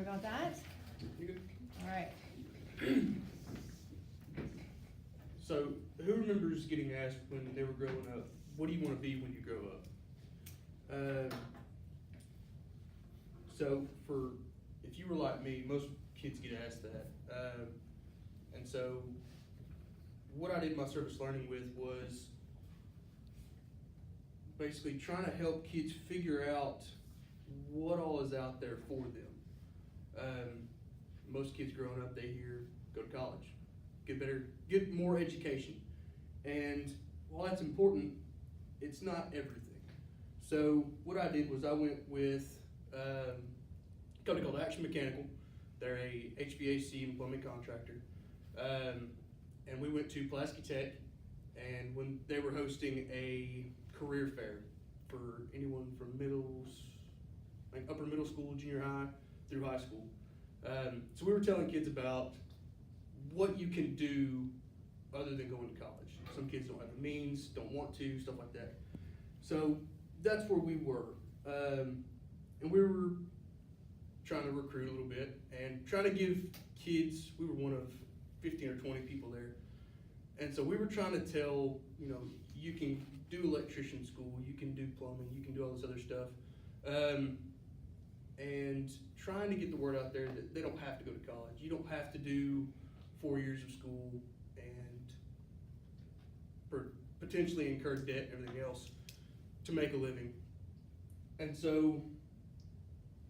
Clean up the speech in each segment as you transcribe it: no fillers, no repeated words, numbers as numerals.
Sorry about that. You good? All right. So, who remembers getting asked when they were growing up, what do you want to be when you grow up? So, if you were like me, most kids get asked that. And so, what I did my service learning with was basically trying to help kids figure out what all is out there for them. Most kids growing up, they hear, go to college, get more education. And while that's important, it's not everything. So what I did was I went with a company called Action Mechanical. They're a HVAC and plumbing contractor. And we went to Pulaski Tech, and when they were hosting a career fair for anyone from upper middle school, junior high, through high school. So we were telling kids about what you can do other than going to college. Some kids don't have the means, don't want to, stuff like that. So that's where we were. And we were trying to recruit a little bit and trying to give kids, we were one of 15 or 20 people there. And so we were trying to tell, you can do electrician school, you can do plumbing, you can do all this other stuff. And trying to get the word out there that they don't have to go to college. You don't have to do 4 years of school and potentially incur debt and everything else to make a living. And so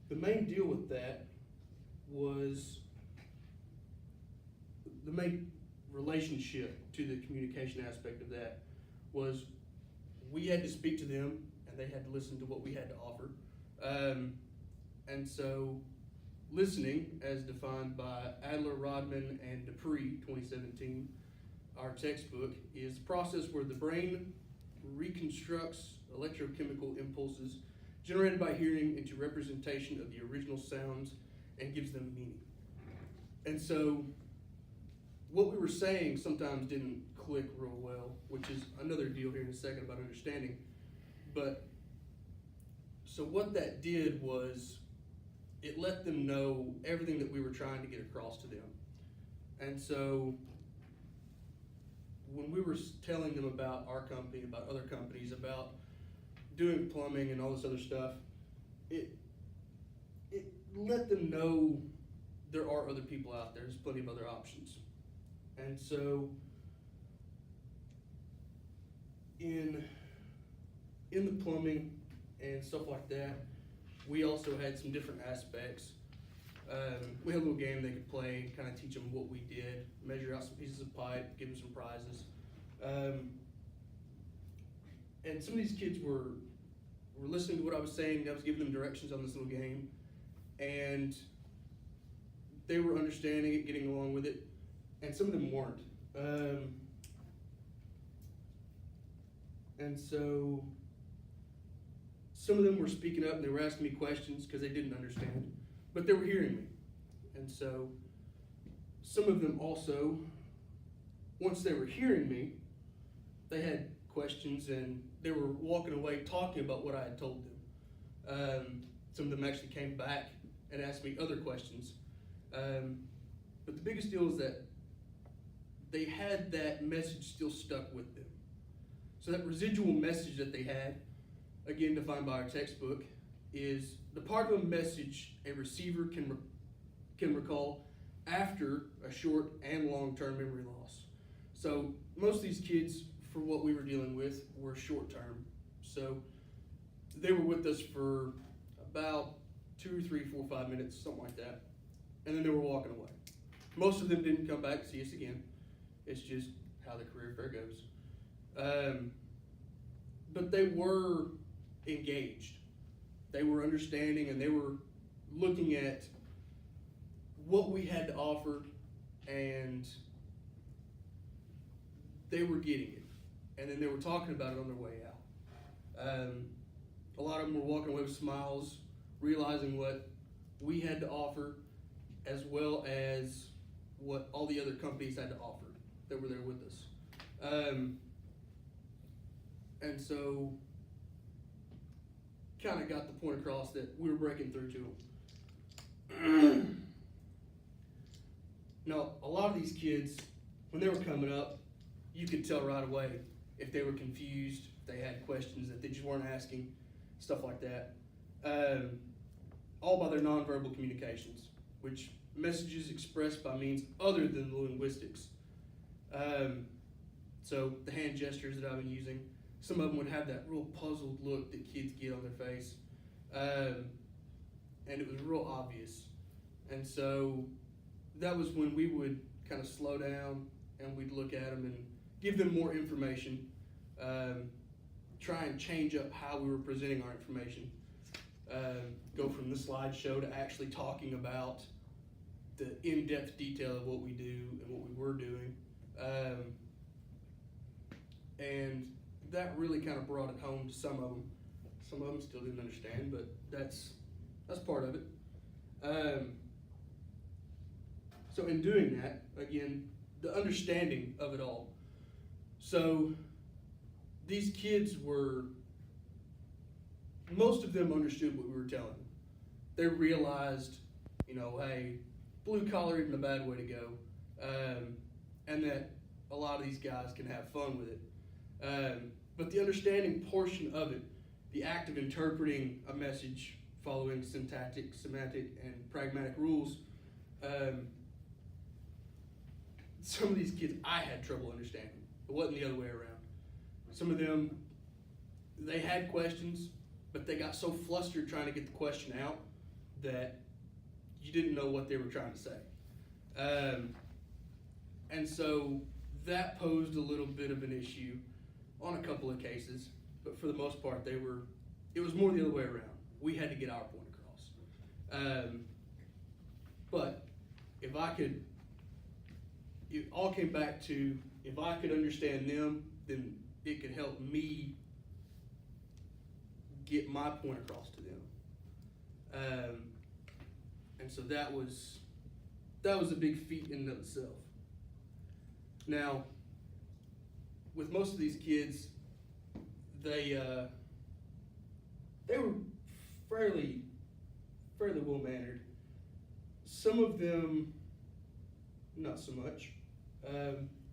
the main deal with that was the main relationship to the communication aspect of that was we had to speak to them and they had to listen to what we had to offer. And so listening, as defined by Adler, Rodman, and Dupree, 2017, our textbook, is a process where the brain reconstructs electrochemical impulses generated by hearing into representation of the original sounds and gives them meaning. And so what we were saying sometimes didn't click real well, which is another deal here in a second about understanding. But so what that did was it let them know everything that we were trying to get across to them. And so when we were telling them about our company, about other companies, about doing plumbing and all this other stuff, it let them know there are other people out there. There's plenty of other options. And so in the plumbing and stuff like that, we also had some different aspects. We had a little game they could play, kind of teach them what we did, measure out some pieces of pipe, give them some prizes. And some of these kids were listening to what I was saying. I was giving them directions on this little game, and they were understanding it, getting along with it, and some of them weren't. And so some of them were speaking up and they were asking me questions because they didn't understand, but they were hearing me. And so some of them also, once they were hearing me, they had questions and they were walking away talking about what I had told them. Some of them actually came back and asked me other questions. But the biggest deal is that they had that message still stuck with them. So that residual message that they had, again defined by our textbook, is the part of a message a receiver can recall after a short and long-term memory loss. So most of these kids, for what we were dealing with, were short-term. So they were with us for about 2, 3, 4, 5 minutes, something like that, and then they were walking away. Most of them didn't come back to see us again. It's just how the career fair goes. But they were engaged. They were understanding and they were looking at what we had to offer, and they were getting it. And then they were talking about it on their way out. A lot of them were walking away with smiles, realizing what we had to offer, as well as what all the other companies had to offer that were there with us. And so kind of got the point across that we were breaking through to them. Now, a lot of these kids, when they were coming up, you could tell right away if they were confused, if they had questions that they just weren't asking, stuff like that. All by their nonverbal communications, which messages expressed by means other than linguistics. So the hand gestures that I've been using, some of them would have that real puzzled look that kids get on their face. And it was real obvious. And so that was when we would kind of slow down and we'd look at them and give them more information, try and change up how we were presenting our information, go from the slideshow to actually talking about the in-depth detail of what we do and what we were doing. And that really kind of brought it home to some of them. Some of them still didn't understand, but that's part of it. So in doing that, again, the understanding of it all. So these kids most of them understood what we were telling them. They realized, hey, blue collar isn't a bad way to go, and that a lot of these guys can have fun with it. But the understanding portion of it, the act of interpreting a message, following syntactic, semantic, and pragmatic rules, some of these kids I had trouble understanding. It wasn't the other way around. Some of them, they had questions, but they got so flustered trying to get the question out that you didn't know what they were trying to say. And so that posed a little bit of an issue on a couple of cases, but for the most part, it was more the other way around. We had to get our point across. But it all came back to, if I could understand them, then it could help me get my point across to them. And so that was a big feat in and of itself. Now, with most of these kids, they were fairly well mannered. Some of them, not so much,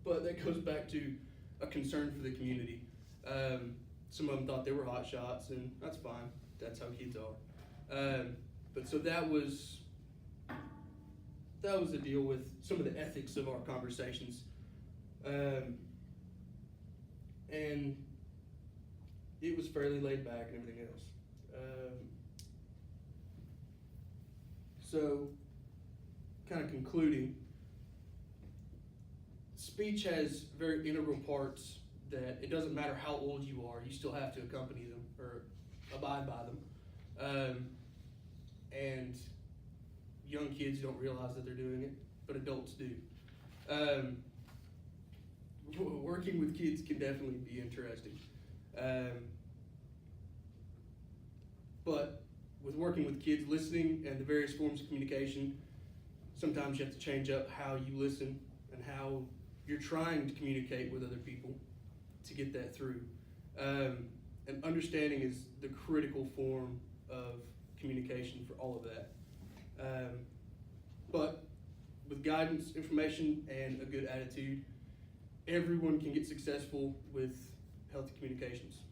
but that goes back to a concern for the community. Some of them thought they were hot shots, and that's fine. That's how kids are. But so that was the deal with some of the ethics of our conversations. And it was fairly laid back and everything else. So, kind of concluding, speech has very integral parts that it doesn't matter how old you are, you still have to accompany them or abide by them. And young kids don't realize that they're doing it, but adults do. Working with kids can definitely be interesting. But with working with kids, listening and the various forms of communication, sometimes you have to change up how you listen and how you're trying to communicate with other people to get that through. And understanding is the critical form of communication for all of that. But with guidance, information, and a good attitude, everyone can get successful with healthy communications.